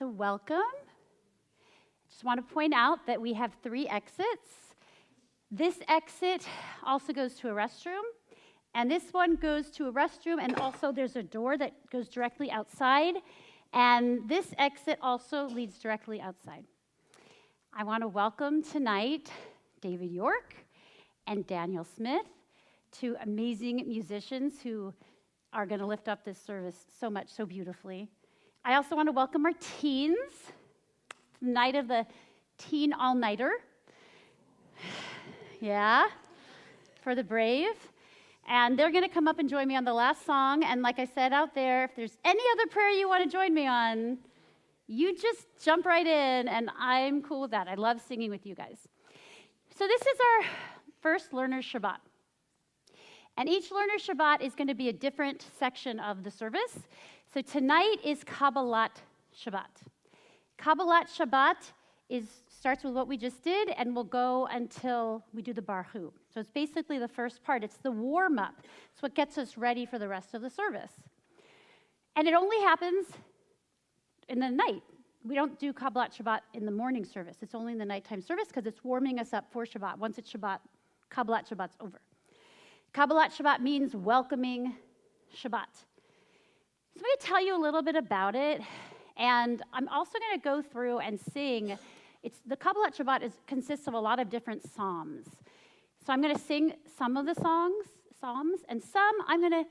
So welcome. I just want to point out that we have 3 exits. This exit also goes to a restroom, and this one goes to a restroom, and also there's a door that goes directly outside, and this exit also leads directly outside. I want to welcome tonight David York and Daniel Smith, 2 amazing musicians who are going to lift up this service so beautifully. I also want to welcome our teens, the night of the teen all-nighter. Yeah, for the brave. And they're going to come up and join me on the last song. And like I said out there, if there's any other prayer you want to join me on, you just jump right in, and I'm cool with that. I love singing with you guys. So this is our first Learner's Shabbat. And each Learner's Shabbat is going to be a different section of the service. So tonight is Kabbalat Shabbat. Kabbalat Shabbat starts with what we just did, and will go until we do the Barhu. So it's basically the first part. It's the warm-up. It's what gets us ready for the rest of the service. And it only happens in the night. We don't do Kabbalat Shabbat in the morning service. It's only in the nighttime service because it's warming us up for Shabbat. Once it's Shabbat, Kabbalat Shabbat's over. Kabbalat Shabbat means welcoming Shabbat. So I'm going to tell you a little bit about it, and I'm also going to go through and sing. The Kabbalat Shabbat consists of a lot of different psalms. So I'm going to sing some of the psalms, and some I'm going to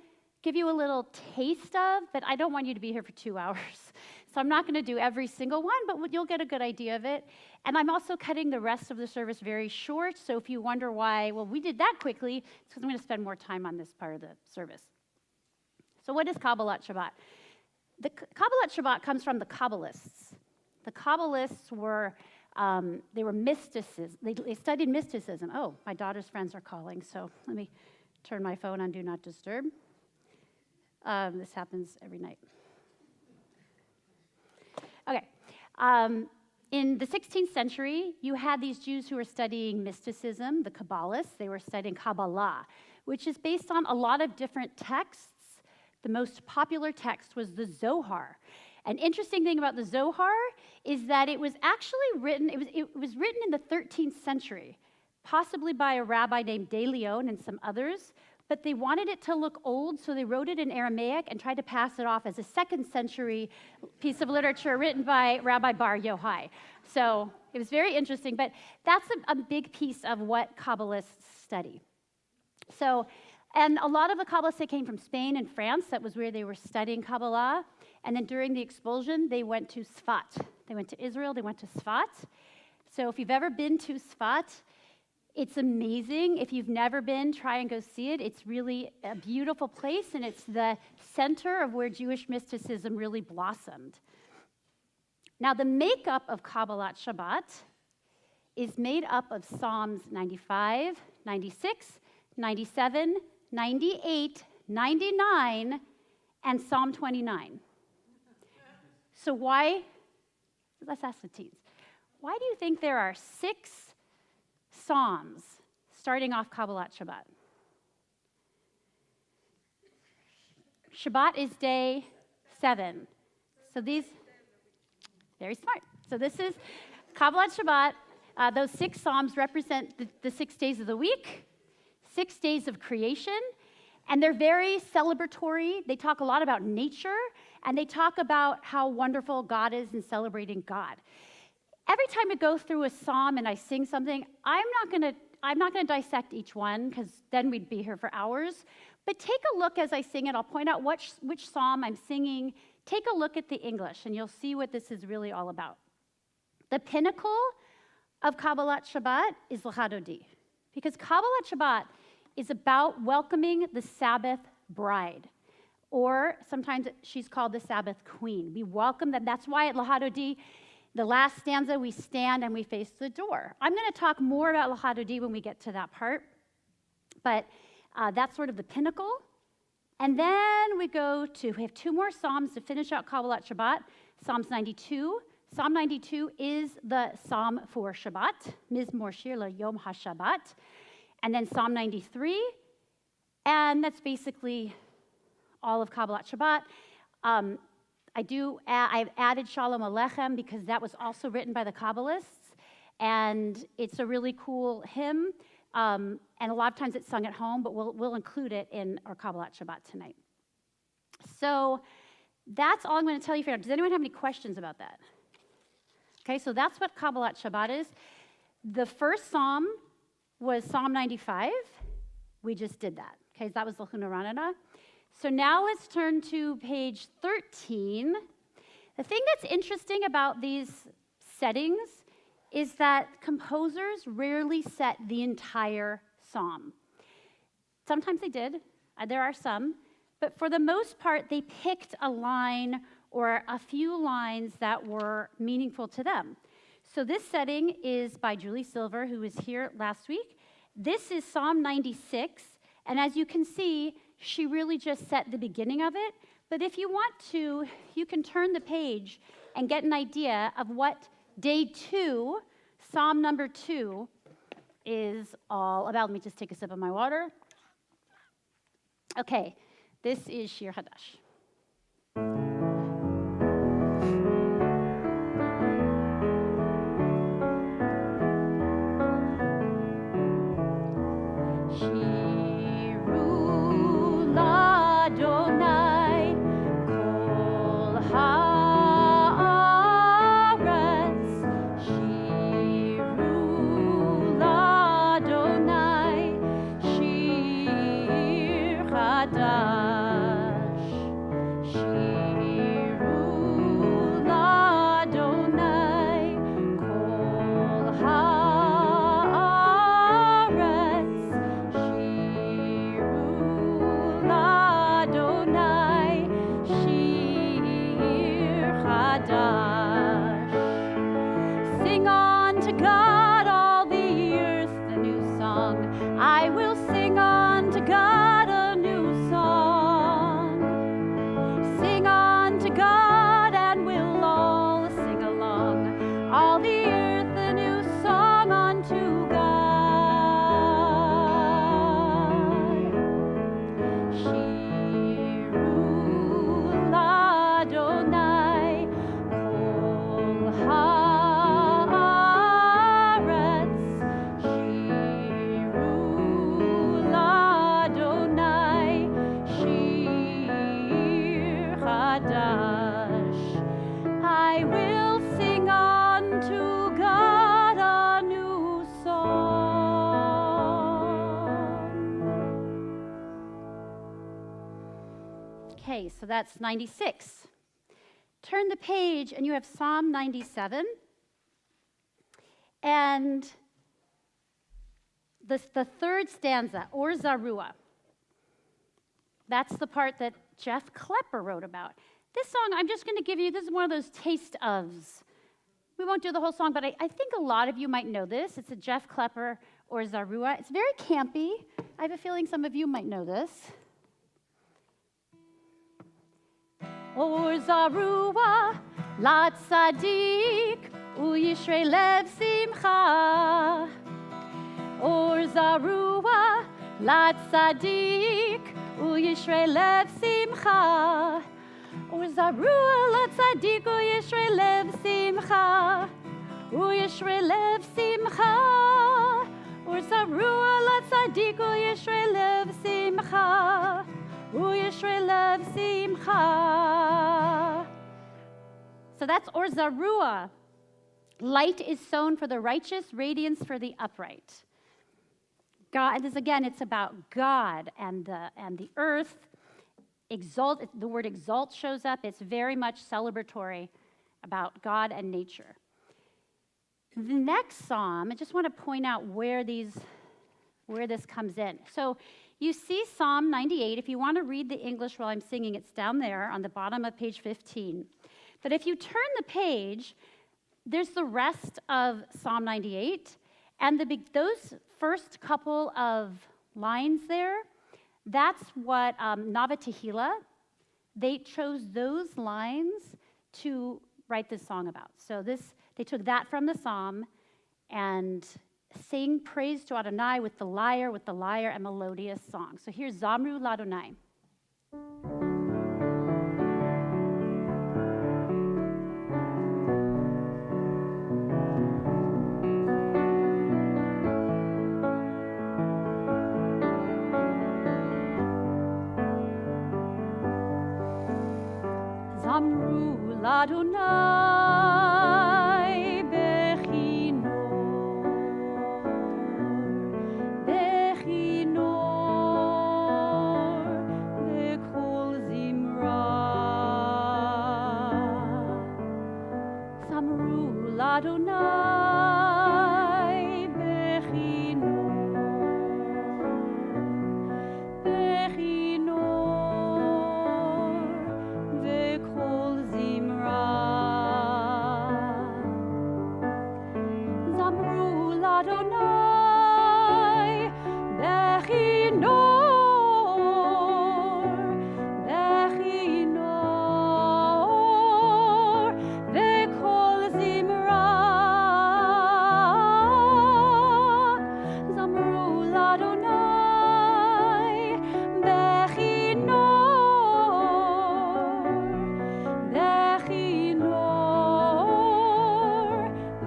give you a little taste of, but I don't want you to be here for 2 hours. So I'm not going to do every single one, but you'll get a good idea of it. And I'm also cutting the rest of the service very short, so if you wonder why, well, we did that quickly, it's because I'm going to spend more time on this part of the service. So what is Kabbalat Shabbat? The Kabbalat Shabbat comes from the Kabbalists. The Kabbalists were mysticism. They studied mysticism. Oh, my daughter's friends are calling, so let me turn my phone on Do Not Disturb. This happens every night. Okay. In the 16th century, you had these Jews who were studying mysticism, the Kabbalists. They were studying Kabbalah, which is based on a lot of different texts. The most popular text was the Zohar. An interesting thing about the Zohar is that it was actually written, it was written in the 13th century, possibly by a rabbi named De Leon and some others, but they wanted it to look old, so they wrote it in Aramaic and tried to pass it off as a 2nd century piece of literature written by Rabbi Bar Yochai. So it was very interesting, but that's a big piece of what Kabbalists study. And a lot of the Kabbalists, they came from Spain and France. That was where they were studying Kabbalah. And then during the expulsion, they went to Sfat. They went to Israel, they went to Sfat. So if you've ever been to Sfat, it's amazing. If you've never been, try and go see it. It's really a beautiful place, and it's the center of where Jewish mysticism really blossomed. Now, the makeup of Kabbalat Shabbat is made up of Psalms 95, 96, 97, 98, 99, and Psalm 29. So let's ask the teens, why do you think there are 6 psalms starting off Kabbalat Shabbat? Shabbat is day 7. So very smart. So this is Kabbalat Shabbat. Those 6 psalms represent the 6 days of the week, 6 days of creation, and they're very celebratory. They talk a lot about nature, and they talk about how wonderful God is and celebrating God. Every time I go through a psalm and I sing something, I'm not gonna dissect each one, because then we'd be here for hours. But take a look as I sing it. I'll point out which psalm I'm singing. Take a look at the English, and you'll see what this is really all about. The pinnacle of Kabbalat Shabbat is L'Chadodi, because Kabbalat Shabbat is about welcoming the Sabbath bride, or sometimes she's called the Sabbath queen. We welcome them. That's why at L'Chadodi, the last stanza, we stand and we face the door. I'm going to talk more about L'Chadodi when we get to that part, but that's sort of the pinnacle. And then we have 2 more psalms to finish out Kabbalat Shabbat. Psalms 92. Psalm 92 is the psalm for Shabbat, Mizmor Shir LaYom HaShabbat. And then Psalm 93, and that's basically all of Kabbalat Shabbat. I've added Shalom Aleichem because that was also written by the Kabbalists, and it's a really cool hymn, and a lot of times it's sung at home, but we'll include it in our Kabbalat Shabbat tonight. So that's all I'm going to tell you for now. Does anyone have any questions about that? Okay, so that's what Kabbalat Shabbat is. The first psalm was Psalm 95. We just did that. Okay, so that was the Hunaranana. So now let's turn to page 13. The thing that's interesting about these settings is that composers rarely set the entire psalm. Sometimes they did. There are some. But for the most part, they picked a line or a few lines that were meaningful to them. So this setting is by Julie Silver, who was here last week. This is Psalm 96, and as you can see, she really just set the beginning of it. But if you want to, you can turn the page and get an idea of what day 2, Psalm number 2, is all about. Let me just take a sip of my water. Okay, this is Shir Hadash. Okay, so that's 96. Turn the page and you have Psalm 97. And the third stanza, Or Zarua. That's the part that Jeff Klepper wrote about. This song, I'm just going to give you, this is one of those taste ofs. We won't do the whole song, but I think a lot of you might know this. It's a Jeff Klepper, Or Zarua. It's very campy. I have a feeling some of you might know this. Or Zarua, la tzadik, uyishrei lev simcha. Or Zarua, la tzadik, uyishrei lev simcha. Or Zarua, la tzadik, uyishrei lev simcha. Uyishrei lev simcha. Or Zarua, la tzadik, uyishrei lev simcha. Uyishrei lev simcha. So that's Or Zarua. Light is sown for the righteous, radiance for the upright. God, this again, it's about God and the earth. Exalt, the word exalt shows up. It's very much celebratory about God and nature. The next psalm, I just want to point out where this comes in. So you see Psalm 98. If you want to read the English while I'm singing, it's down there on the bottom of page 15. But if you turn the page, there's the rest of Psalm 98. And those first couple of lines there, that's what Nava Tehillah, they chose those lines to write this song about. So they took that from the psalm and sing praise to Adonai with the lyre and melodious song. So here's Zamru Ladonai. l'Adonai bechinor, bechinor, b'kol zimra. Samru l'Adonai bechinor, bechinor, b'kol zimra. Zamru l'Adonai bechinor, bechinor, b'kol zimra. Zamru l'Adonai bechinor, bechinor,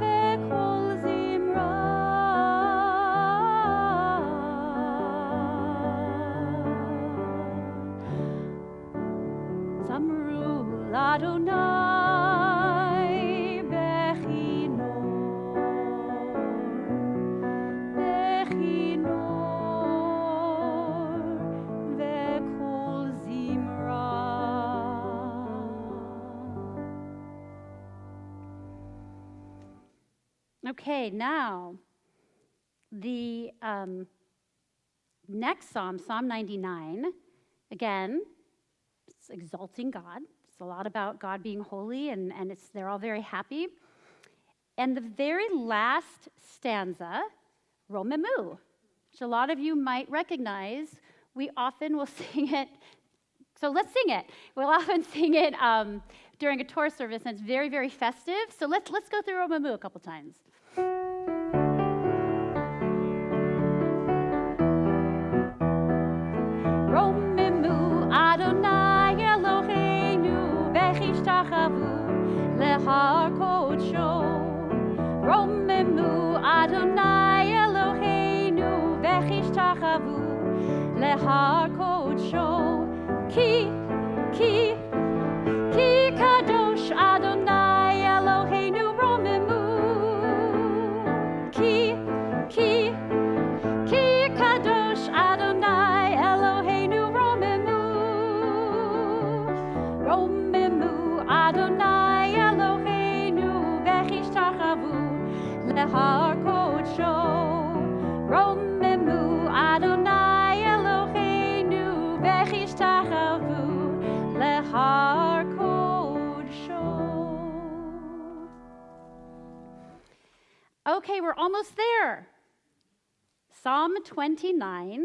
b'kol zimra. Zamru l'Adonai bechinor, bechinor, b'kol zimra. Okay, now the next psalm, Psalm 99, again, it's exalting God. It's a lot about God being holy, and they're all very happy. And the very last stanza, Romemu, which a lot of you might recognize, we often will sing it. So let's sing it. We'll often sing it during a Torah service, and it's very, very festive. So let's go through Romemu a couple times. Romemu Adonai Eloheinu v'chishtachavu lehar kodsho. Romemu Adonai Eloheinu v'chishtachavu lehar kodsho. Ki kadosh Adonai Eloheinu romemu. Ki kadosh Adonai Eloheinu romemu. Romemu Adonai Eloheinu v'chishtachavu lehar kodsho. Romemu Adonai Eloheinu v'chishtachavu lehar kodsho. Okay, we're almost there. Psalm 29.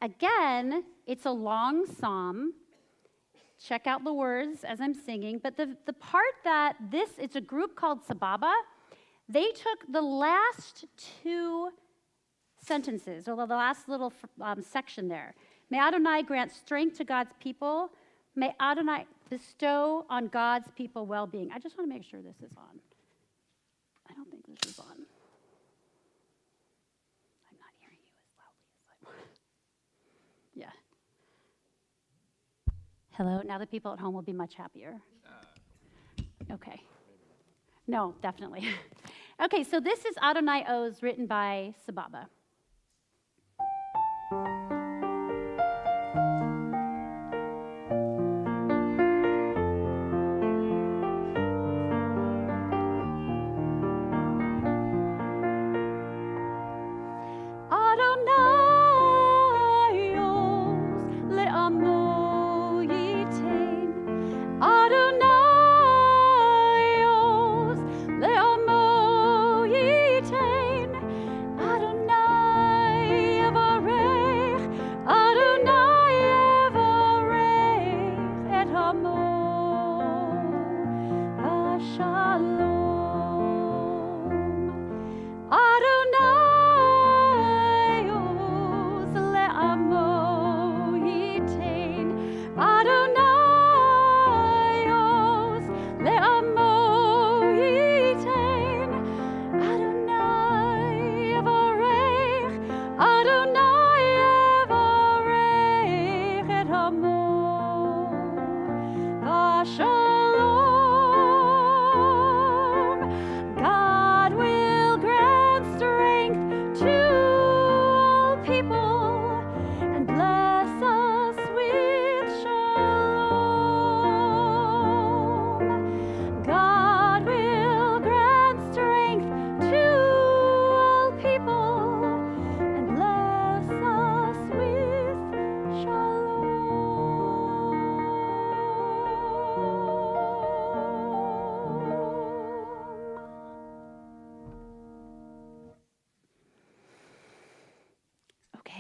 Again, it's a long psalm. Check out the words as I'm singing. But the part that it's a group called Sababa. They took the last two sentences, or the last little section there. May Adonai grant strength to God's people. May Adonai bestow on God's people well-being. I just want to make sure this is on. I don't think this is on. I'm not hearing you as loudly as I want. Yeah. Hello. Now the people at home will be much happier. Okay. No, definitely. Okay, so this is Adonai Oz, written by Sababa. Adonai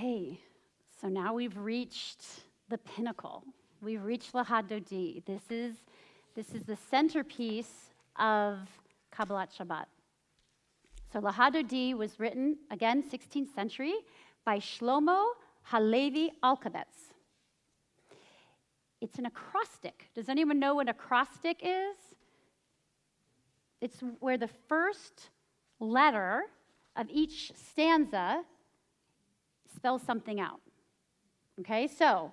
Okay, so now we've reached the pinnacle. We've reached Lahadodi. This is the centerpiece of Kabbalat Shabbat. So Lahadodi was written, again, 16th century, by Shlomo Halevi Alkabetz. It's an acrostic. Does anyone know what acrostic is? It's where the first letter of each stanza spells something out. Okay, so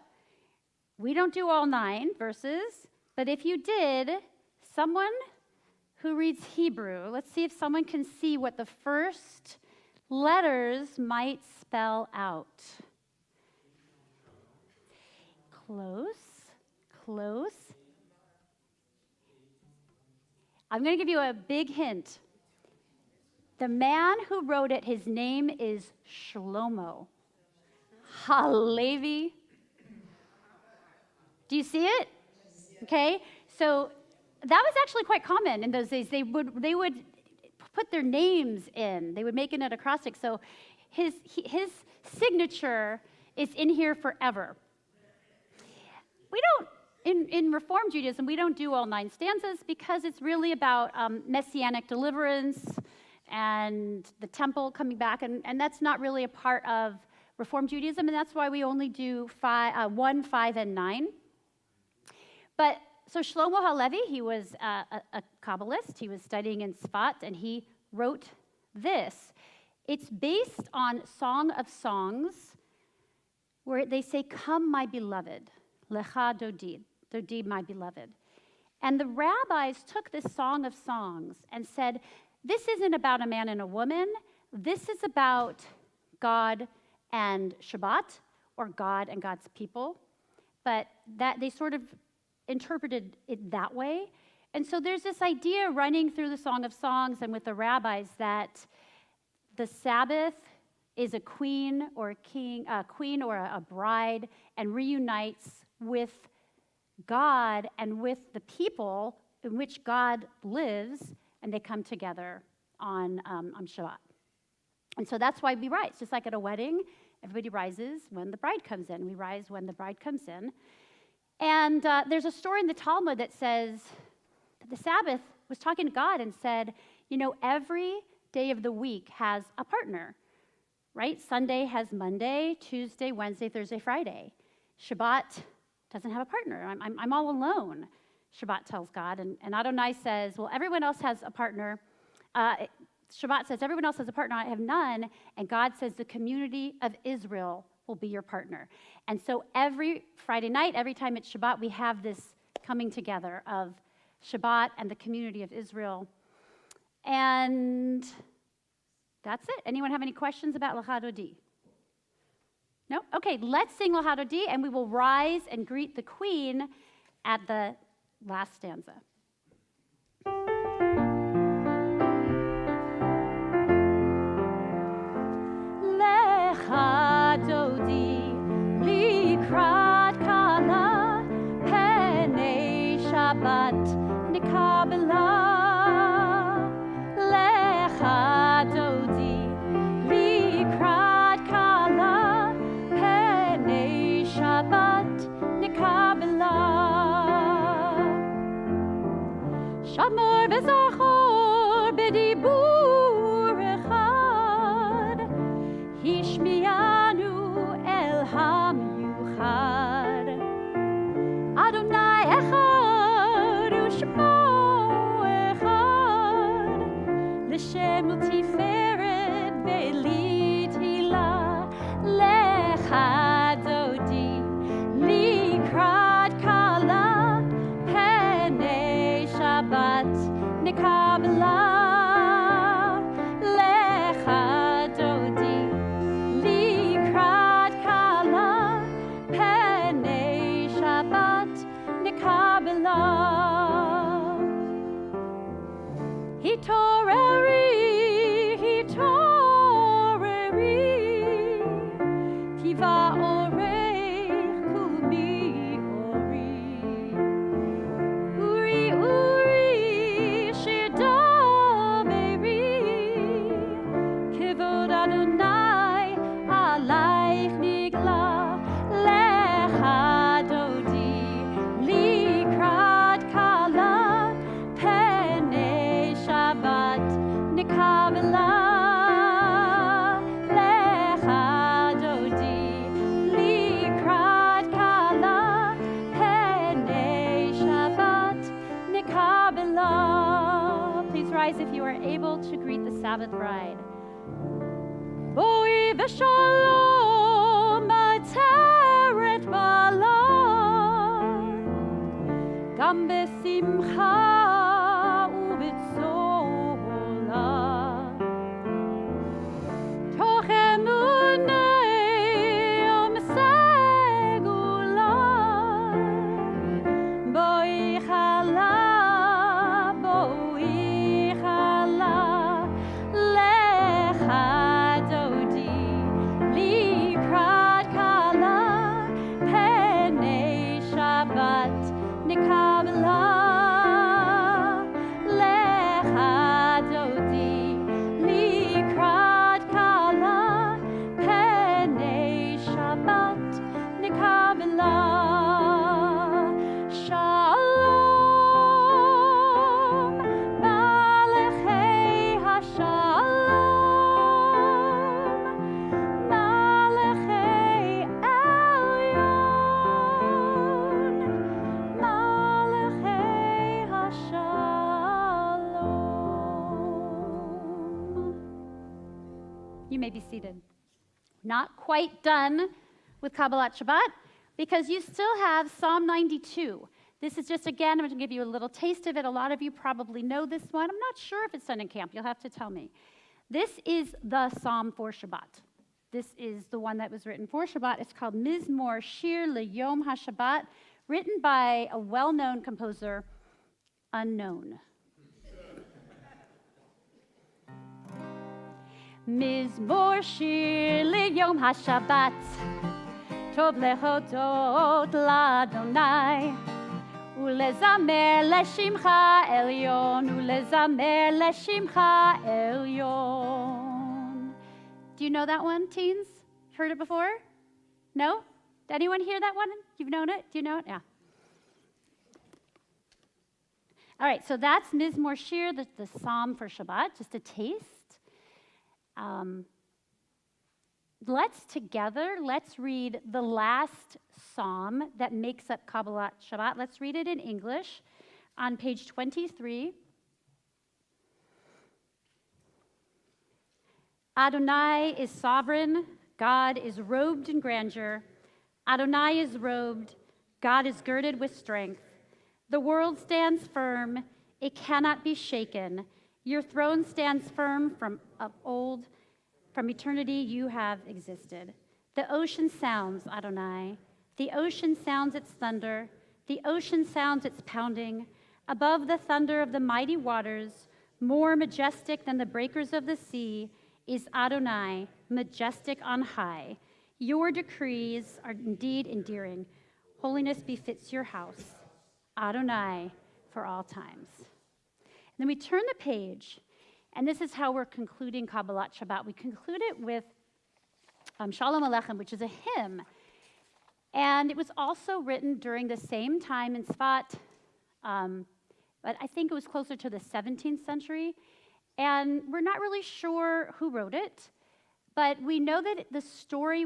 we don't do all 9 verses, but if you did, someone who reads Hebrew, let's see if someone can see what the first letters might spell out. Close. I'm going to give you a big hint. The man who wrote it, his name is Shlomo Halevi. Do you see it? Okay, so that was actually quite common in those days. They would put their names in. They would make it an acrostic. So his signature is in here forever. We don't, in Reform Judaism, we don't do all 9 stanzas because it's really about messianic deliverance and the temple coming back, and that's not really a part of Reform Judaism, and that's why we only do 1, 5, and 9. But so Shlomo Halevi, he was a Kabbalist. He was studying in Tzfat, and he wrote this. It's based on Song of Songs, where they say, "Come, my beloved, lecha dodi, dodi, my beloved." And the rabbis took this Song of Songs and said, this isn't about a man and a woman. This is about God and Shabbat, or God and God's people. But that they sort of interpreted it that way. And so there's this idea running through the Song of Songs and with the rabbis that the Sabbath is a queen or a king, a queen or a bride, and reunites with God and with the people in which God lives, and they come together on Shabbat. And so that's why we rise. Just like at a wedding, everybody rises when the bride comes in. We rise when the bride comes in. And there's a story in the Talmud that says that the Sabbath was talking to God and said, every day of the week has a partner, right? Sunday has Monday, Tuesday, Wednesday, Thursday, Friday. Shabbat doesn't have a partner. I'm all alone, Shabbat tells God. And Adonai says, well, everyone else has a partner. Shabbat says, everyone else has a partner, I have none. And God says, the community of Israel will be your partner. And so every Friday night, every time it's Shabbat, we have this coming together of Shabbat and the community of Israel. And that's it. Anyone have any questions about Lahadodi? No? Okay, let's sing Lahadodi, and we will rise and greet the queen at the last stanza. Lahadodi likrat kala penei Shabbat nikabela. Lahadodi likrat kala penei Shabbat nikabela. Shamor v'zachor b'dibur echad Hishmianu el hamyuchad Adonai echad u'shmo echad L'shem u'tiferet ve'litila Lechadodi likrat kala penei Shabbat nikabela. Lechadodi likrat kala penei Shabbat nikabela. Hitoreri, tiva orech kumi ori. Uri, shidameri, kivod Adonai alayich נקבלה לך דודי לקראת כלה פני שבת נקבלה. Please rise if you are able to greet the Sabbath bride. בואי ושלום עטרת בעלה גם בשמחה ובצהלה תוך אמונה ומשגולה בואי חלה בואי חלה לך דודי לקראת כלה פני שבת נקבלה לך דודי לקראת כלה פני שבת נקבלה. שלום מלכי השלום מלכי עליון מלכי השלום. You may be seated. Not quite done with Kabbalat Shabbat because you still have Psalm 92. This is just, again, I'm going to give you a little taste of it. A lot of you probably know this one. I'm not sure if it's done in camp. You'll have to tell me. This is the Psalm for Shabbat. This is the one that was written for Shabbat. It's called Mizmor Shir LeYom HaShabbat, written by a well-known composer, unknown. Mizmor Shir LeYom HaShabbat, Tov lehodot l'Adonai, Ulezamer l'shimcha elyon, Ulezamer l'shimcha elyon. Do you know that one, teens? Heard it before? No? Did anyone hear that one? You've known it? Do you know it? Yeah. All right, so that's Mizmor Shir, the psalm for Shabbat, just a taste. Let's read the last psalm that makes up Kabbalat Shabbat. Let's read it in English on page 23. Adonai is sovereign, God is robed in grandeur. Adonai is robed, God is girded with strength. The world stands firm, it cannot be shaken. Your throne stands firm from of old. From eternity you have existed. The ocean sounds, Adonai. The ocean sounds its thunder. The ocean sounds its pounding. Above the thunder of the mighty waters, more majestic than the breakers of the sea, is Adonai, majestic on high. Your decrees are indeed endearing. Holiness befits your house, Adonai, for all times. And then we turn the page, and this is how we're concluding Kabbalat Shabbat. We conclude it with Shalom Aleichem, which is a hymn. And it was also written during the same time in Tzfat, but I think it was closer to the 17th century. And we're not really sure who wrote it, but we know that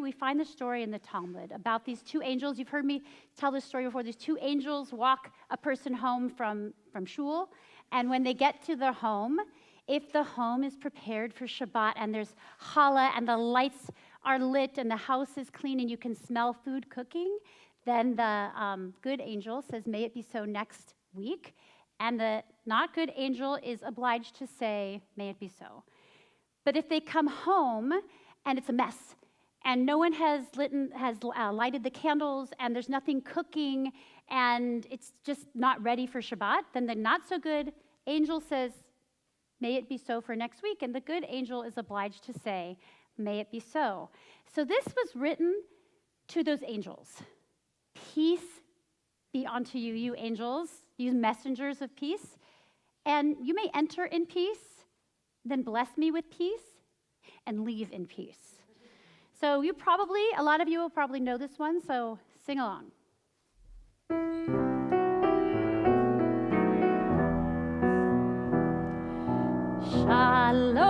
we find the story in the Talmud about these two angels. You've heard me tell this story before. These two angels walk a person home from shul, and when they get to their home, if the home is prepared for Shabbat and there's challah and the lights are lit and the house is clean and you can smell food cooking, then the good angel says, may it be so next week. And the not good angel is obliged to say, may it be so. But if they come home and it's a mess and no one has lighted the candles and there's nothing cooking and it's just not ready for Shabbat, then the not so good angel says, may it be so for next week. And the good angel is obliged to say, may it be so. So this was written to those angels. Peace be unto you, you angels, you messengers of peace. And you may enter in peace, then bless me with peace, and leave in peace. So a lot of you will probably know this one, so sing along. Shalom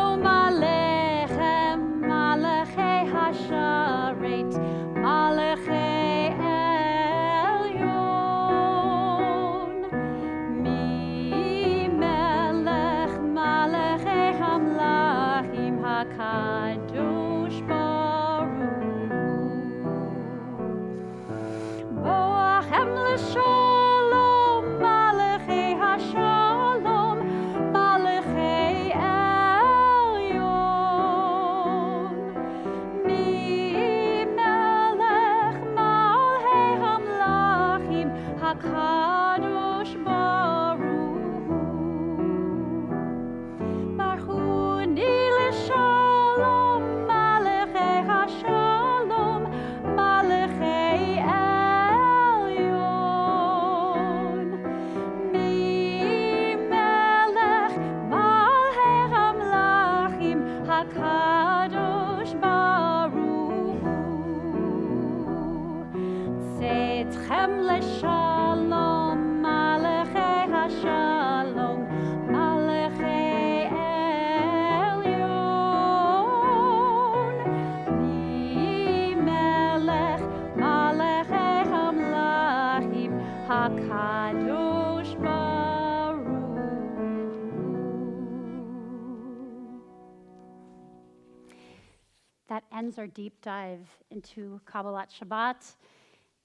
that ends our deep dive into Kabbalat Shabbat.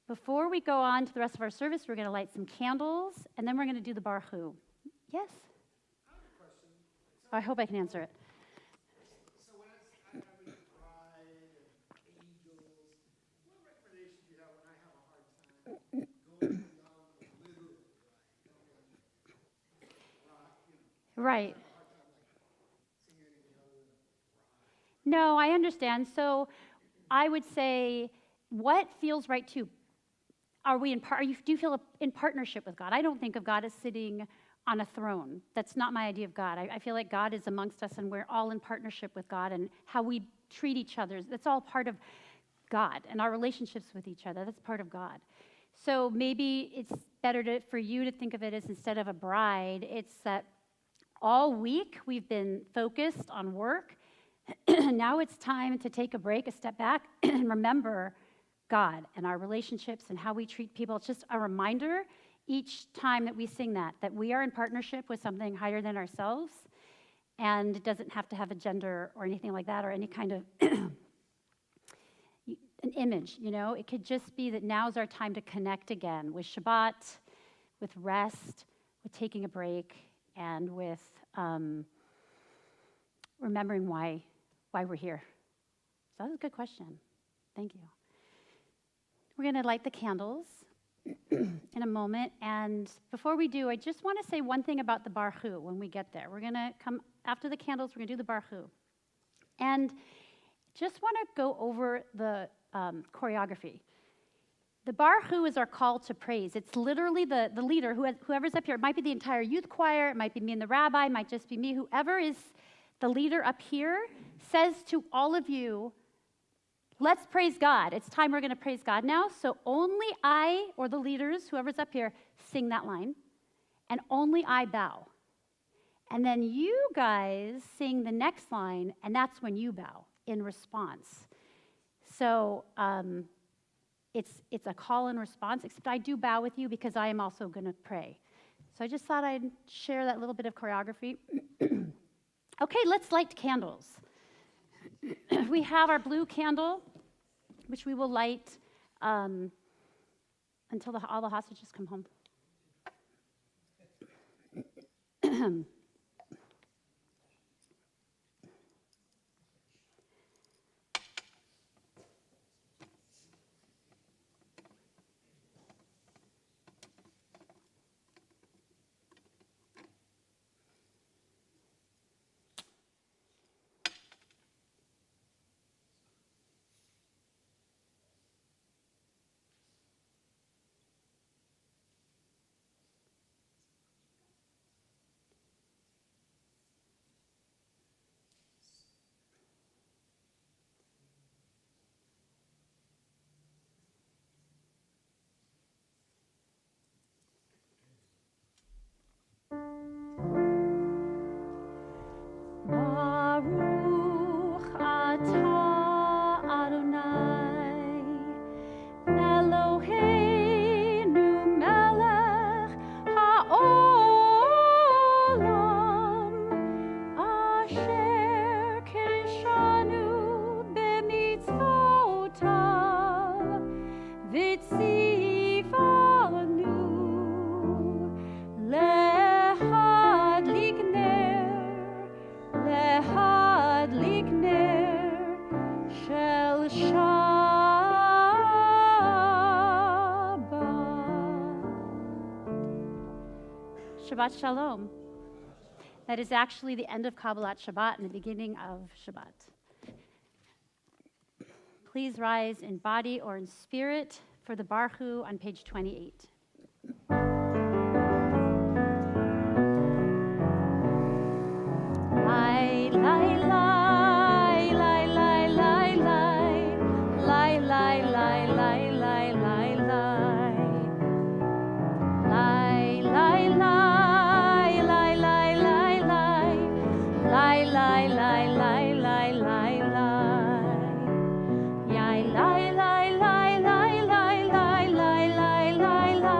Before we go on to the rest of our service, we're going to light some candles, and then we're going to do the Baruch Hu. Yes? I have a question. I hope I can answer it. So when I read pride and angels, what recommendation do you have when I have a hard time going beyond the literal, Right. I have a hard time like seeing anything other than pride. No, I understand. So I would say, what feels right to you? Do you feel in partnership with God? I don't think of God as sitting on a throne. That's not my idea of God. I feel like God is amongst us, and we're all in partnership with God, and how we treat each other, that's all part of God, and our relationships with each other, that's part of God. So maybe it's better for you to think of it as, instead of a bride, it's that all week we've been focused on work. Now it's time to take a break, a step back, and remember God and our relationships and how we treat people. It's just a reminder each time that we sing that we are in partnership with something higher than ourselves, and it doesn't have to have a gender or anything like that, or any kind of an image, It could just be that now's our time to connect again with Shabbat, with rest, with taking a break, and with remembering why we're here. So that was a good question. Thank you. We're going to light the candles in a moment, and before we do, I just want to say one thing about the Baruch Hu when we get there. We're going to come after the candles, we're going to do the Baruch Hu. And just want to go over the choreography. The Baruch Hu is our call to praise. It's literally the leader, whoever's up here. It might be the entire youth choir, it might be me and the rabbi, it might just be me. Whoever is the leader up here says to all of you, let's praise God. It's time we're going to praise God now. So only I, or the leaders, whoever's up here, sing that line. And only I bow. And then you guys sing the next line, and that's when you bow in response. So it's a call and response, except I do bow with you because I am also going to pray. So I just thought I'd share that little bit of choreography. Okay, let's light candles. We have our blue candle, which we will light until all the hostages come home. Baruch atah Adonai, Eloheinu melech haolam, asher kirshanu b'mitzvotav, v'tzivanu lehadlik ner shel Shabbat. Shabbat Shalom. That is actually the end of Kabbalat Shabbat and the beginning of Shabbat. Please rise in body or in spirit for the Baruch Hu on page 28. Lai, lai, lai, lai, lai, lai, lai, lai, lai, lai, lai, lai, lai, lai. Lai, lai, lai, lai, lai, lai, lai, lai, lai, lai, lai, lai, lai, lai. Yai, lai, lai, lai, lai, lai, lai, lai, lai, lai, lai.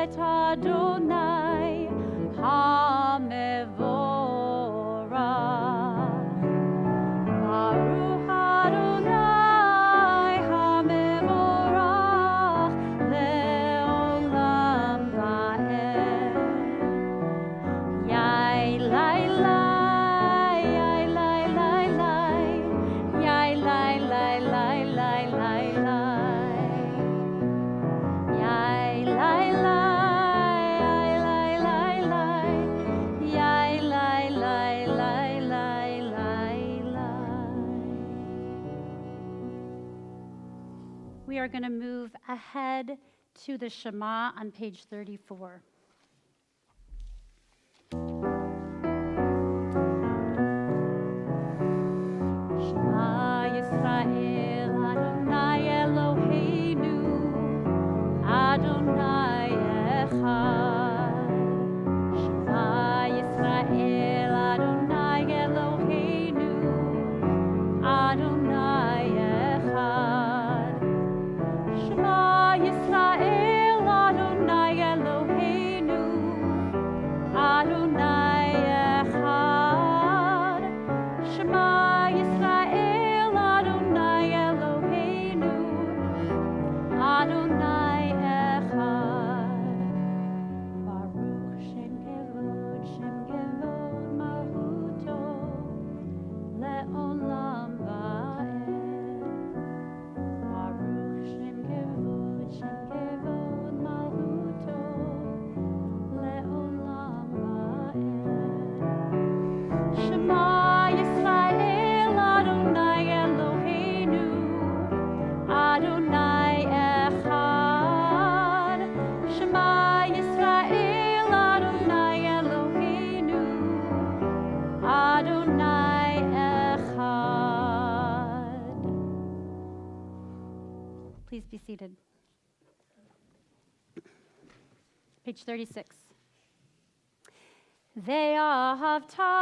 et Adonai HaMevorach. Baruch Adonai HaMevorach le'olam va'ed. Yai lai lai, yai lai lai lai, yai lai lai lai lai lai lai. Yai lai lai, yai lai lai lai, yai lai lai lai lai lai lai. We are going to move ahead to the Shema on page 34. Shema Yisrael, Adonai Eloheinu, Adonai Echad. Shema Yisrael, Adonai Eloheinu, Adonai Echad. Shema Yisrael, Adonai Eloheinu, Adonai Echad. Shema Yisrael, Adonai Eloheinu, Adonai Echad. Baruch Shem Kevod Malchuto, Le'olam Va'ed. Baruch Shem Kevod Malchuto, Le'olam Va'ed. Shema Yisrael, Adonai Eloheinu, Adonai Echad. Shema Yisrael, Adonai Eloheinu, Adonai Echad. Please be seated. Page 36. Ve'ahavta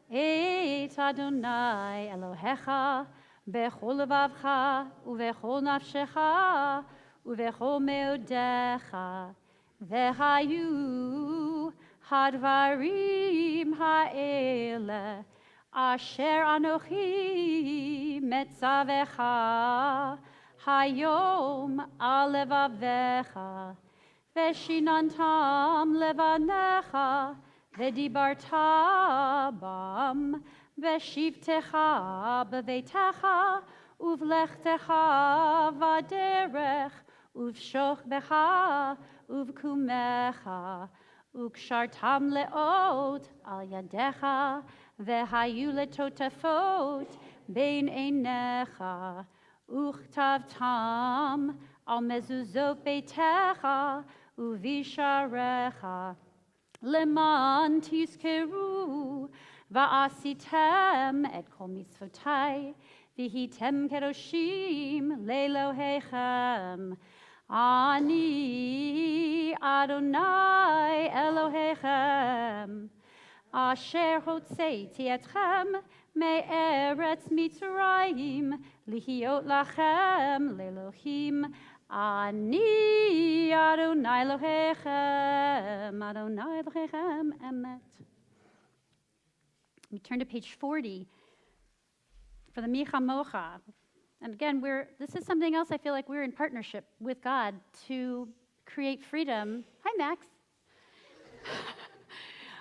et Adonai Elohecha bechol levavcha uvechol nafshecha uvechol meodecha vehayu hadvarim ha'ele asher anochi metzavecha hayom al levavecha veshinantam levanecha vedibarta bam veshivtecha beveitecha uvlechtecha vaderech uvshochbecha uvkumecha ukshartam leot al yadecha vehayu letotefot bein einecha uchtavtam al mezuzot beitecha uvisharecha leman tizkeru va'asitem et kol mitzvotai v'hitem kedoshim le'elohechem ani Adonai Elohechem asher hotzeiti etchem me'eretz Mitzrayim lihiot lachem le'elohim ani Adonai Elohechem, Adonai Elohechem, emet. We turn to page 40 for the Micha Mocha. And again, this is something else I feel like we're in partnership with God to create freedom. Hi, Max.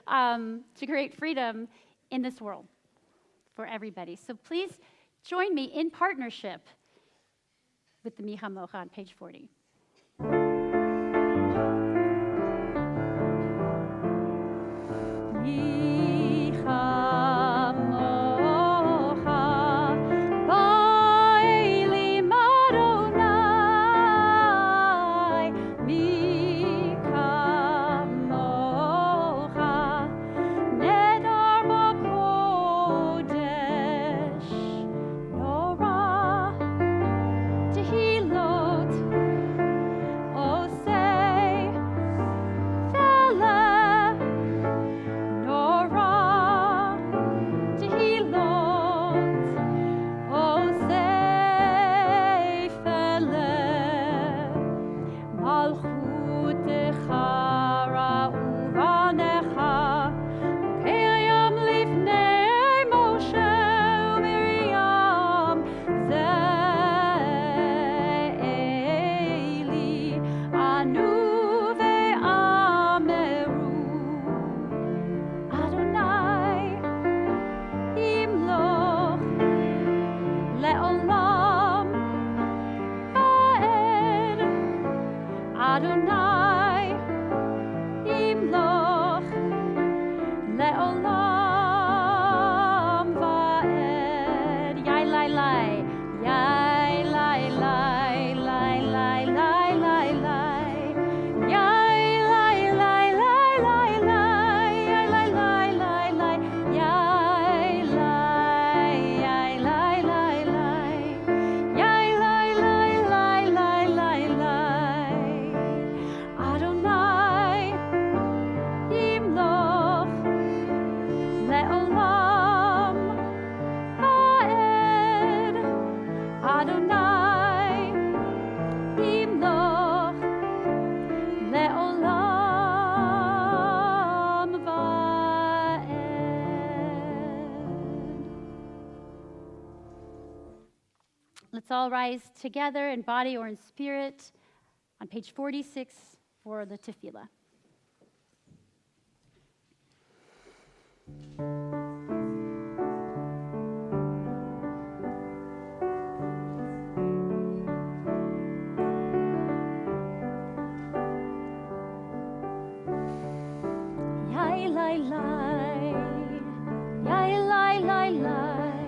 To create freedom in this world for everybody. So please join me in partnership with the Micha Mocha on page 40. Micha Mocha, Bailim Adonai, Micha Mocha, Nedar B'Kodesh, Norah, Tehilot, Osei, Let's all rise together in body or in spirit on page 46 for the tefillah. Yai lai lai, yai lai lai lai,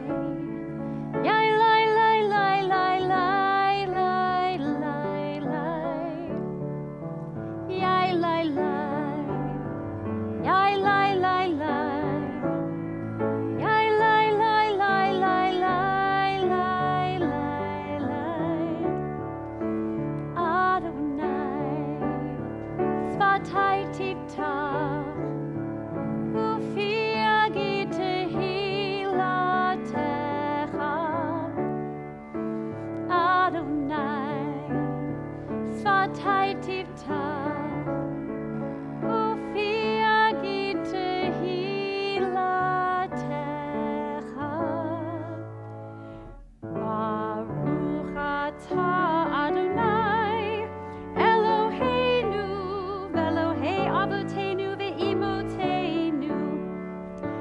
yai lai lai lai lai lai lai lai lai, yai lai lai, yai lai lai lai, yai lai lai lai lai lai lai lai lai. Adonai, Svatai Tivtach.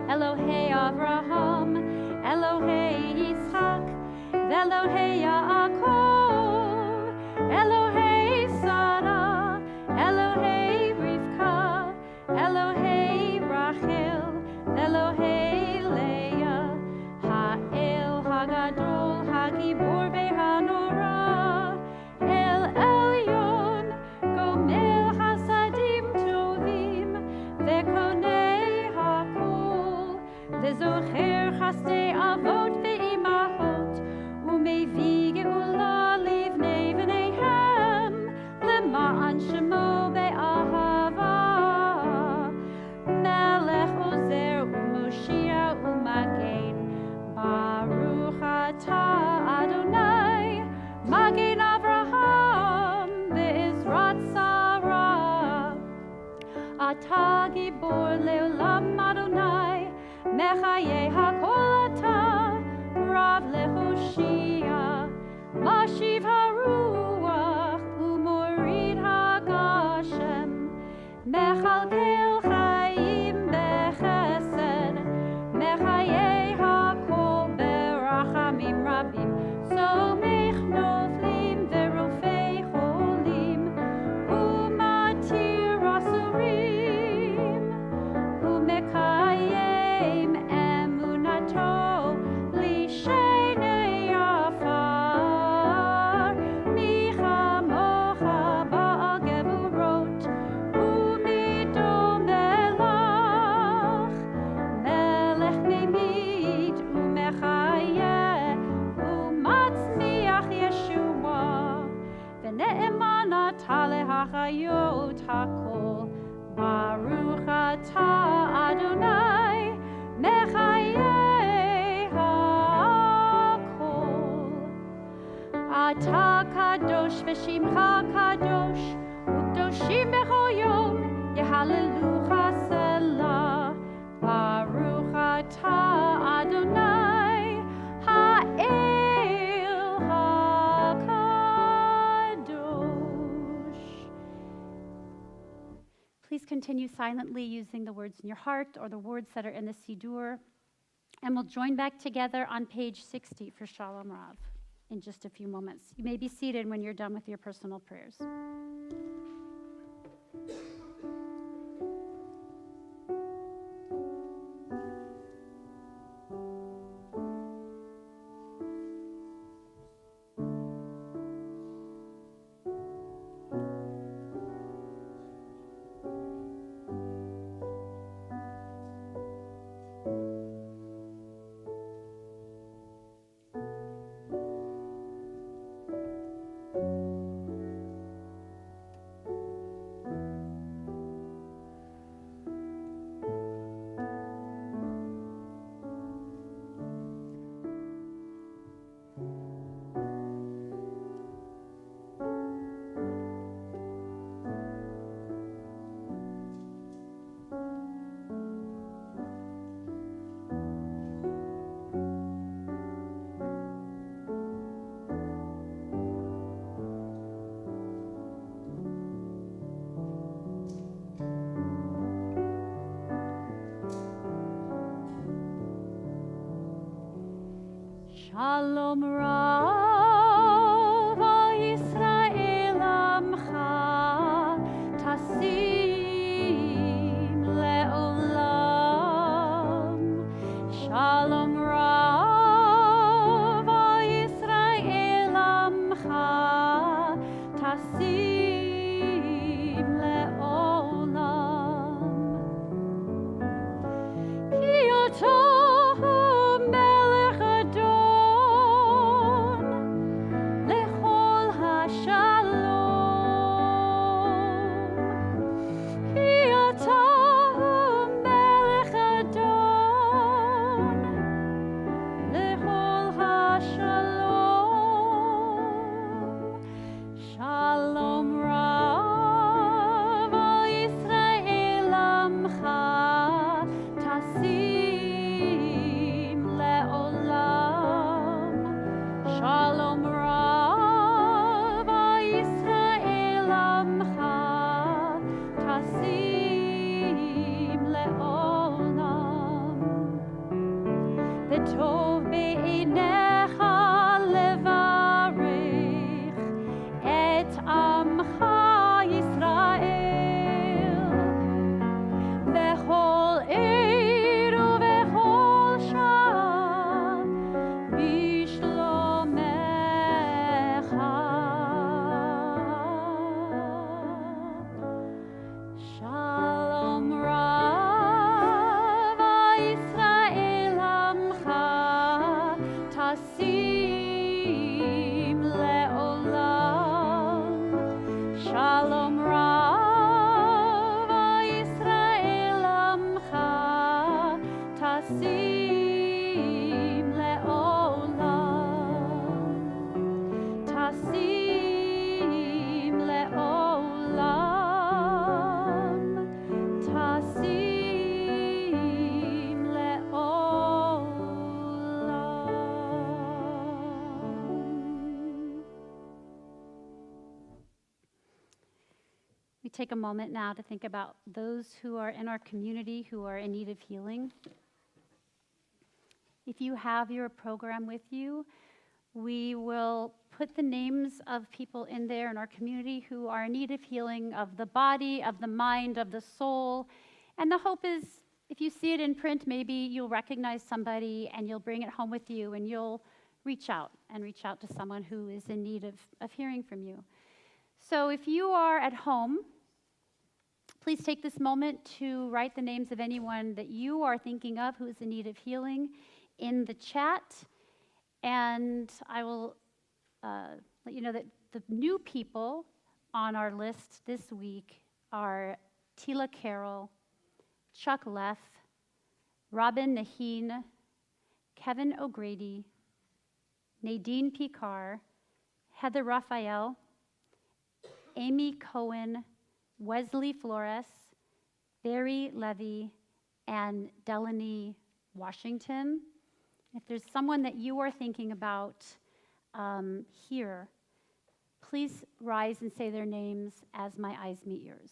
Elohei Avraham, Elohei Yitzchak, Elohei Yaakov, Elohei Sarah, Elohei Rivka, Elohei Rachel, Elohei Leah, Ha'el Hagadol, Hagibor veHanora, El Elyon, Gomel Hasadim Tovim, Vekonei Hakol, Vezocher Chasdei Avot ve'imachot, Umevi Geula livnei v'neihem, Lema'an Shemo be'ahava, Melech Ozer u'Moshia u'Magen, Baruch atah Adonai, Magen Avraham ve'Ezrat Sarah, Atah Gibor le'olam Adonai, Mechaye hakol atah, Rav leHoshia, Mashiv haruach u'morid hagashem, Mechalkel chayim bechesed, Mechaye hakol berachamim rabim, Somech noflim verofei cholim, Umatir asurim, Umekayem emunato lishenei afar, Michamocha ba'al gevurot, Umido melach, Melech memit umechayeh, Umatzmiach Yeshua, V'ne'eman atah lehachayot hakol, Baruch atah Adonai, Mechayeh hakol. Atah kadosh v'shimcha kadosh, u'kdoshim bechol yom, Yehallelujah Selah, Baruch atah Adonai, Ha'el HaKadosh. Please continue silently using the words in your heart or the words that are in the Siddur. And we'll join back together on page 60 for Shalom Rav in just a few moments. You may be seated when you're done with your personal prayers. Shalom Rav al Yisrael Amcha Tasim Le'olam. Shalom Rav al Yisrael Amcha Tasim Le'olam. Ki otohu melech adon lechol hashalom. Ki otohu melech adon lechol hashalom. Shalom Rav al Yisrael Amcha Tasim Le'olam. Shalom Rav al Yisrael Amcha Tasim Le'olam. V'tov be'einecha levarech et amcha Yisrael bechol eir ubechol shah bishlomecha. Shalom Rav al Yisrael Amcha Tasim Le'olam. Shalom Rav al Yisrael Amcha Tasim Le'olam. Tasim Le'olam. Tasim Le'olam. We take a moment now to think about those who are in our community who are in need of healing. If you have your program with you, we will put the names of people in there in our community who are in need of healing of the body, of the mind, of the soul. And the hope is if you see it in print, maybe you'll recognize somebody and you'll bring it home with you and you'll reach out to someone who is in need of hearing from you. So if you are at home, please take this moment to write the names of anyone that you are thinking of who is in need of healing in the chat. And I will let you know that the new people on our list this week are Tila Carroll, Chuck Leff, Robin Naheen, Kevin O'Grady, Nadine Picard, Heather Raphael, Amy Cohen, Wesley Flores, Barry Levy, and Delaney Washington. If there's someone that you are thinking about here, please rise and say their names as my eyes meet yours.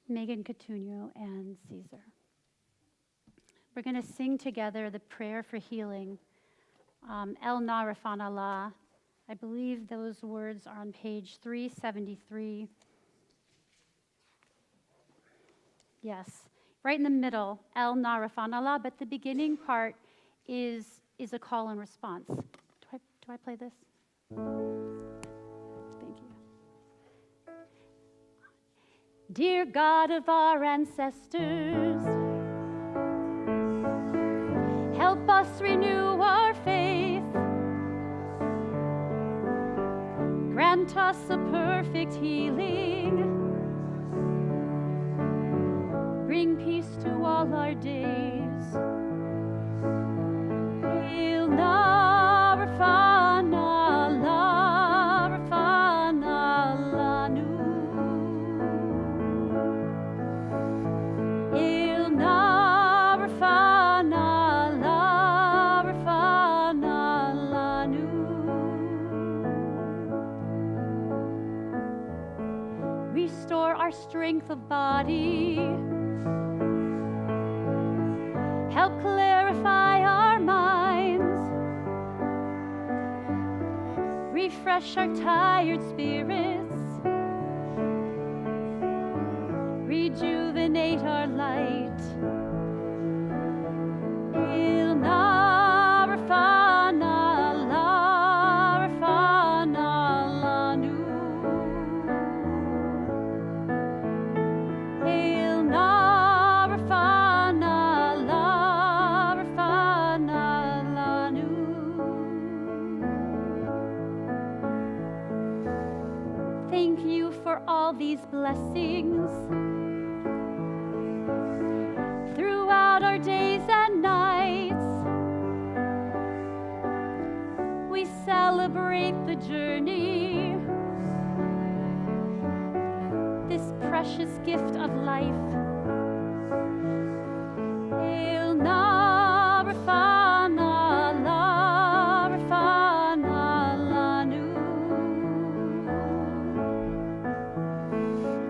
Megan Coutinho and Caesar. We're going to sing together the prayer for healing. El Na Rafan Allah. I believe those words are on page 373. Yes, right in the middle, El Na Rafan Allah, but the beginning part is a call and response. Do I play this? Thank you. Dear God of our ancestors, help us renew our faith. Grant us a perfect healing. Bring peace to all our days. Il na rafan Allah, rafan Allah nu. Il na rafan Allah, rafan Allah nu. Restore our strength of body. Help clarify our minds. Refresh our tired spirits. Rejuvenate our light. Il na rafan Allah, rafan Allah nu. Il na rafan Allah, rafan Allah nu. Thank you for all these blessings throughout our days and nights. We celebrate the journey, this precious gift of life. Il na rafan Allah, rafan Allah nu.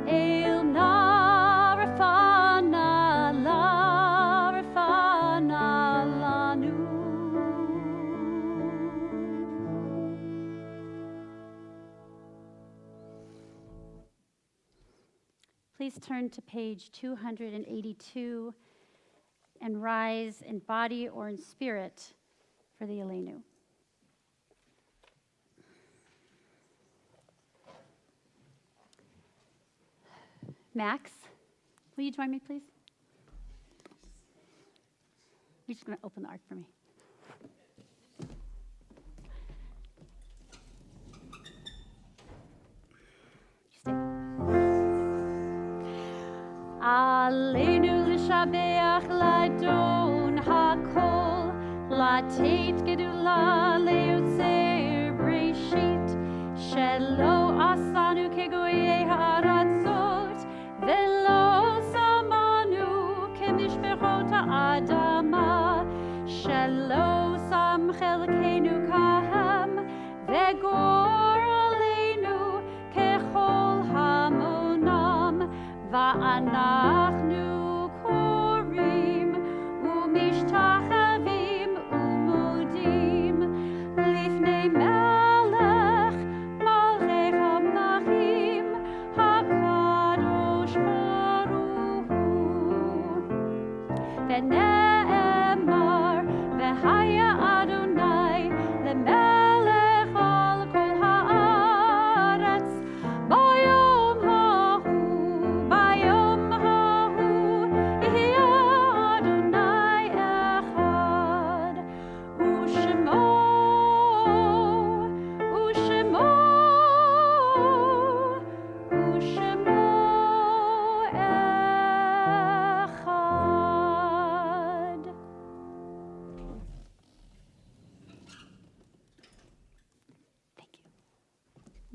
Il na rafan Allah, rafan Allah nu. Please turn to page 282 and rise in body or in spirit for the Elenu. Max, will you join me, please? You're just going to open the ark for me. Stay. Aleinu l'shabeach l'adon hakol, latet gedula leotzer breshit, shelo asanu kegoye haratzot, velo samanu kemishperot ha'adama, shelo sam chelkenu kaham, vegor aleinu kechol hamonam, ואנחנו קוראים ומשתחווים ומודים לפני מלך מלכי המלכים הקדוש ברוך הוא ונאמר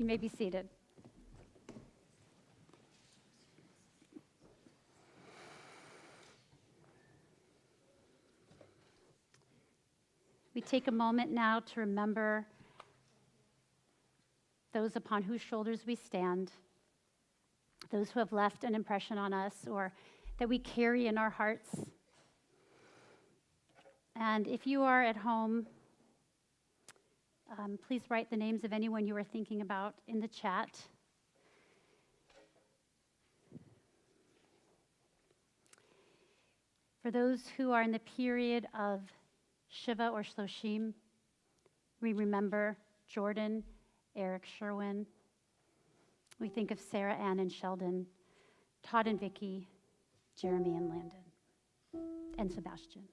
You may be seated. We take a moment now to remember those upon whose shoulders we stand, those who have left an impression on us or that we carry in our hearts. And if you are at home, please write the names of anyone you are thinking about in the chat. For those who are in the period of Shiva or Shloshim, we remember Jordan, Eric Sherwin. We think of Sarah Ann and Sheldon, Todd and Vicky, Jeremy and Landon, and Sebastian.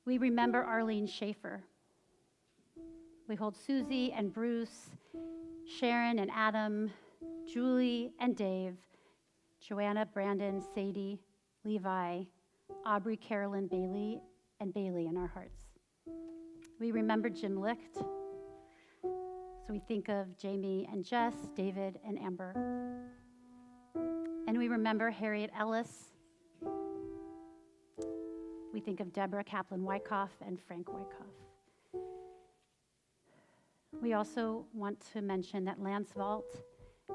We remember Arlene Schaefer. We hold Susie and Bruce, Sharon and Adam, Julie and Dave, Joanna, Brandon, Sadie, Levi, Aubrey, Carolyn, Bailey, and Bailey in our hearts. We remember Jim Licht. So we think of Jamie and Jess, David and Amber. And we remember Harriet Ellis. We think of Deborah Kaplan-Wyckoff and Frank Wyckoff. We also want to mention that Lance Vault,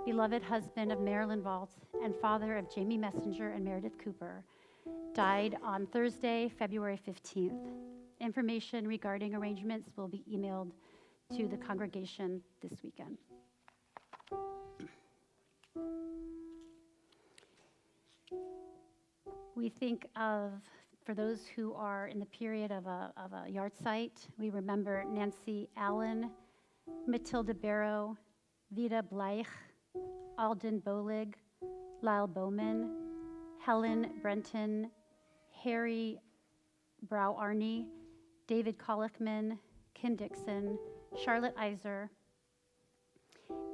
beloved husband of Marilyn Vault and father of Jamie Messenger and Meredith Cooper, died on Thursday, February 15th. Information regarding arrangements will be emailed to the congregation this weekend. We think of, for those who are in the period of a yard site, we remember Nancy Allen, Matilda Barrow, Vida Bleich, Alden Bolig, Lyle Bowman, Helen Brenton, Harry Brow-Arney, David Collickman, Kim Dixon, Charlotte Iser,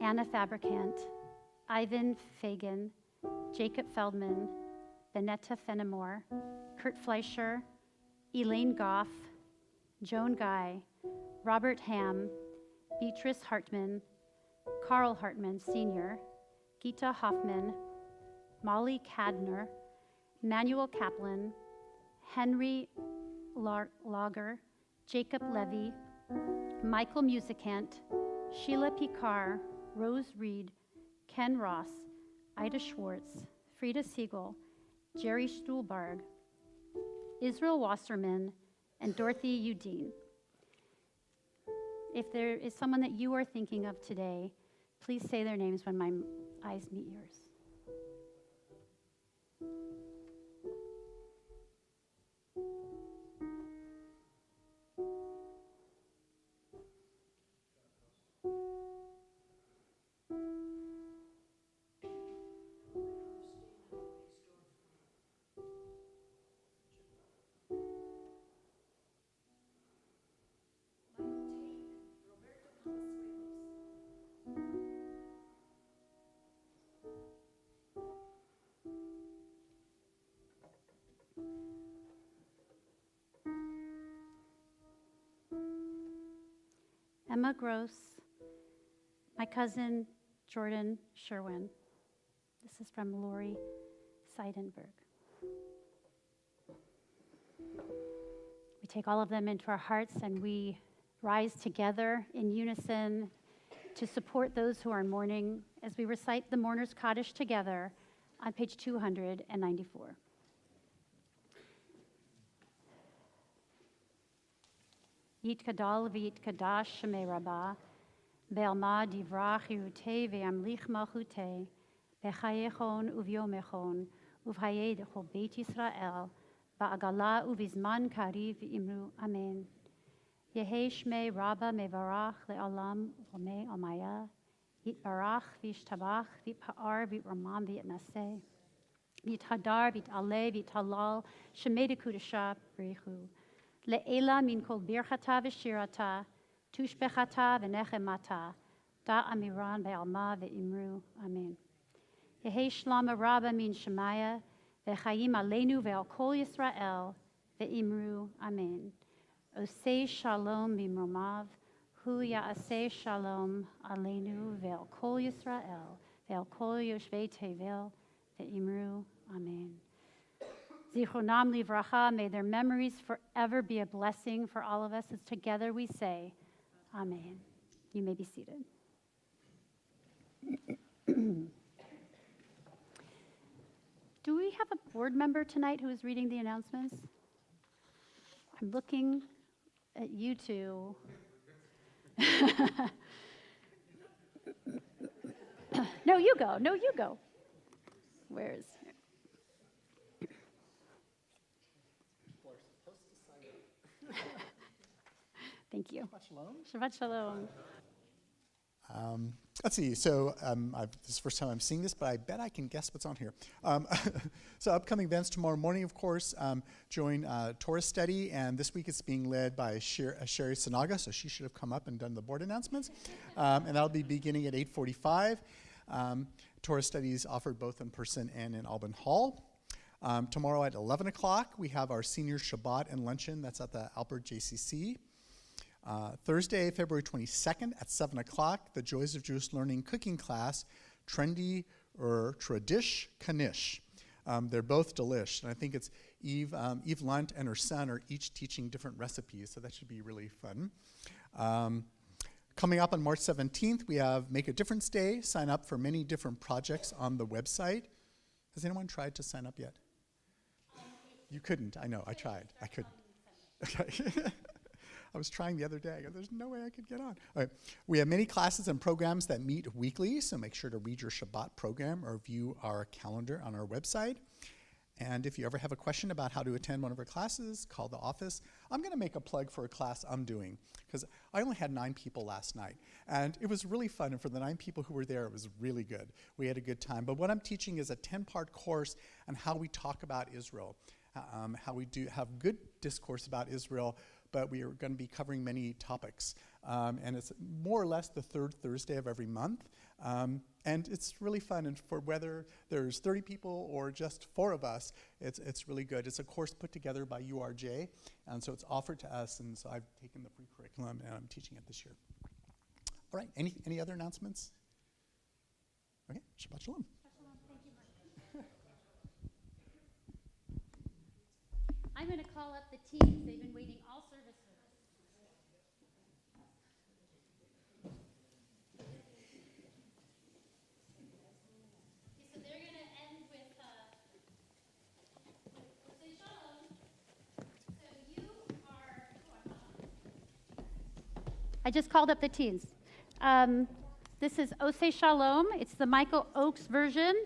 Anna Fabricant, Ivan Fagan, Jacob Feldman, Benetta Fenimore, Kurt Fleischer, Elaine Goff, Joan Guy, Robert Ham, Beatrice Hartman, Carl Hartman Sr., Gita Hoffman, Molly Cadner, Manuel Kaplan, Henry Lager, Jacob Levy, Michael Musicant, Sheila Picard, Rose Reed, Ken Ross, Ida Schwartz, Frida Siegel, Jerry Stuhlbarg, Israel Wasserman, and Dorothy Udine. If there is someone that you are thinking of today, please say their names when my eyes meet yours. Emma Gross, my cousin Jordan Sherwin. This is from Lori Seidenberg. We take all of them into our hearts and we rise together in unison to support those who are in mourning as we recite the Mourner's Kaddish together on page 294. Yitkadal v'yitkadash shemei Rabbah, be'alma divrach yirutei ve'amlich malchutei, be'chayechon uv'yomechon, uv'hayei dechol Beit Yisrael, ba'agala uv'izman kariv v'imru amen. Yehei shmei Rabbah mevarach le'alam v'mei amaya, yitbarach v'yishtabach v'yitpa'ar v'yitramam v'yitnaseh, yithadar v'yitaleh v'yitalal shemei dekudasha b'richu. Le'ela min kol birchata v'shirata, tushbechata v'nechemata, da amiran be'alma ve'imru, amen. Yehei shlama rabba min shemaya, ve'chayim aleinu ve'al kol Yisrael, ve'imru, amen. Osei shalom bimromav, hu ya'aseh shalom aleinu ve'al kol Yisrael ve'al kol yoshvei tevel ve'imru. Amen. Zichronam livracha, may their memories forever be a blessing for all of us, as together we say, Amen. You may be seated. Do we have a board member tonight who is reading the announcements? I'm looking at you two. No, you go. No, you go. Where's... Thank you. Shabbat shalom. Let's see. So this is the first time I'm seeing this, but I bet I can guess what's on here. So upcoming events tomorrow morning, of course, join Torah study, and this week it's being led by Sherry Sanaga, so she should have come up and done the board announcements. And that'll be beginning at 8:45. Torah study is offered both in person and in Alban Hall. Tomorrow at 11 o'clock, we have our senior Shabbat and luncheon. That's at the Albert JCC. Thursday, February 22nd at 7 o'clock, the Joys of Jewish Learning cooking class, Trendy or Tradish Kanish. They're both delish, and I think it's Eve Lunt and her son are each teaching different recipes, so that should be really fun. Coming up on March 17th, we have Make a Difference Day. Sign up for many different projects on the website. Has anyone tried to sign up yet? You couldn't. I know. I tried. I couldn't. Okay. I was trying the other day. I go, there's no way I could get on. All right. We have many classes and programs that meet weekly, so make sure to read your Shabbat program or view our calendar on our website. And if you ever have a question about how to attend one of our classes, call the office. I'm going to make a plug for a class I'm doing, because I only had 9 people last night. And it was really fun, and for the 9 people who were there, it was really good. We had a good time. But what I'm teaching is a 10-part course on how we talk about Israel, how we do have good discourse about Israel, but we are going to be covering many topics. And it's more or less the third Thursday of every month. And it's really fun. And for whether there's 30 people or just 4 of us, it's really good. It's a course put together by URJ, and so it's offered to us. And so I've taken the free curriculum, and I'm teaching it this year. All right, any other announcements? Okay, Shabbat Shalom. I'm going to call up the teams. They've been waiting all service for this. Okay, so they're going to end with say shalom. So you are... I just called up the teens. This is Osei Shalom. It's the Michael Oakes version.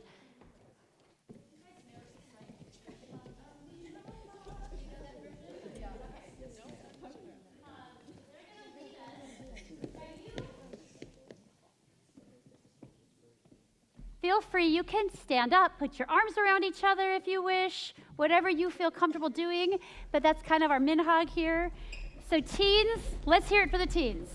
Feel free, you can stand up, put your arms around each other if you wish, whatever you feel comfortable doing, but that's kind of our minhag here. So teens, let's hear it for the teens.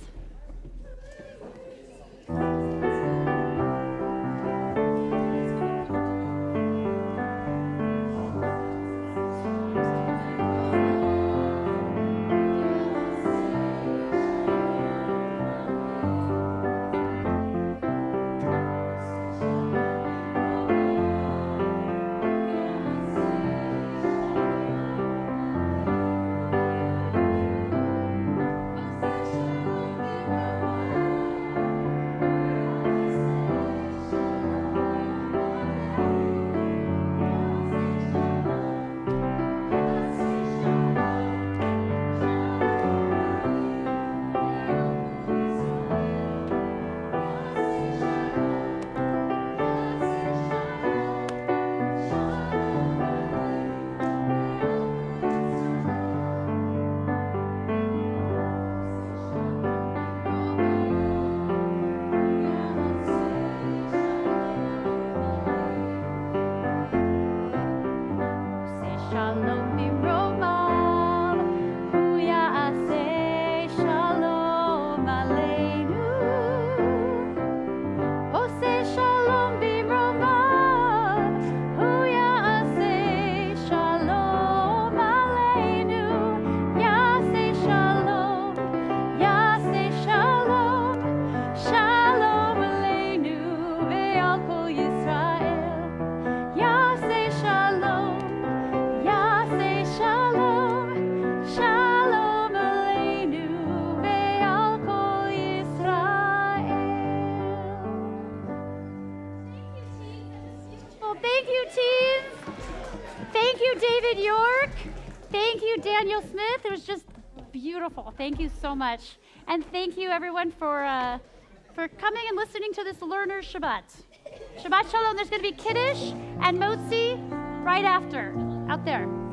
you, Daniel Smith. It was just beautiful. Thank you so much. And thank you, everyone, for coming and listening to this Learner's Shabbat. Shabbat Shalom. There's going to be Kiddush and Motzi right after, out there.